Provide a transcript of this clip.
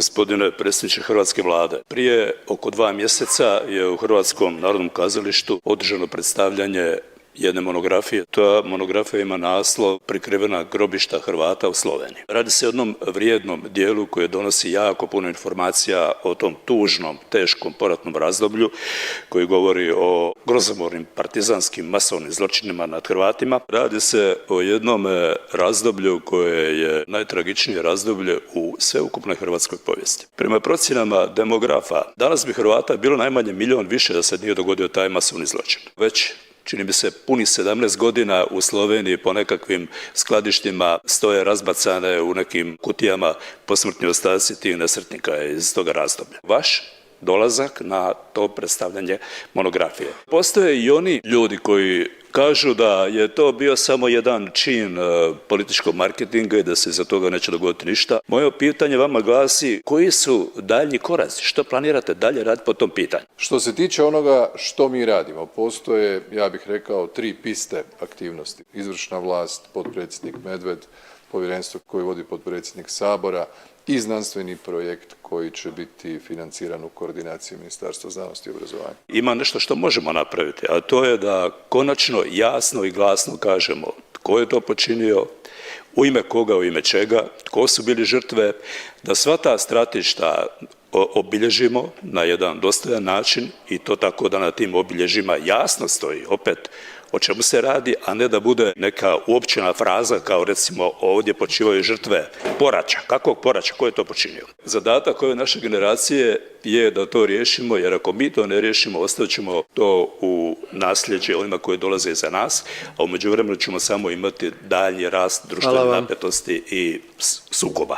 Gospodine predsjedniče hrvatske vlade, prije oko 2 mjeseca je u Hrvatskom narodnom kazalištu održano predstavljanje jedne monografije. Ta monografija ima naslov Prikrivena grobišta Hrvata u Sloveniji. Radi se o jednom vrijednom dijelu koje donosi jako puno informacija o tom tužnom, teškom poratnom razdoblju koji govori o grozomornim partizanskim masovnim zločinima nad Hrvatima. Radi se o jednom razdoblju koje je najtragičnije razdoblje u sveukupnoj hrvatskoj povijesti. Prema procjenama demografa, danas bi Hrvata bilo najmanje milion više da se nije dogodio taj masovni zločin. Već čini mi se punih 17 godina u Sloveniji po nekakvim skladištima stoje razbacane u nekim kutijama posmrtni ostaci tih nesretnika iz toga razdoblja. Vaš dolazak na to predstavljanje monografije. Postoje i oni ljudi koji kažu da je to bio samo jedan čin političkog marketinga i da se iza toga neće dogoditi ništa. Moje pitanje vama glasi, koji su daljnji koraci? Što planirate dalje raditi po tom pitanju? Što se tiče onoga što mi radimo, postoje, ja bih rekao, 3 piste aktivnosti. Izvršna vlast, potpredsjednik Medved, povjerenstvo koje vodi potpredsjednik Sabora i znanstveni projekt koji će biti financiran u koordinaciji Ministarstva znanosti i obrazovanja. Ima nešto što možemo napraviti, a to je da konačno jasno i glasno kažemo tko je to počinio, u ime koga, u ime čega, tko su bili žrtve, da sva ta stratišta obilježimo na jedan dostojan način i to tako da na tim obilježjima jasno stoji opet o čemu se radi, a ne da bude neka uopćena fraza kao recimo ovdje počivaju žrtve poraća. Kakvog poraća? Ko je to počinio? Zadatak ove naše generacije je da to riješimo, jer ako mi to ne riješimo, ostavit ćemo to u nasljeđe onima koji dolaze iza nas, a u međuvremenu ćemo samo imati daljnji rast društvene napetosti i sukoba.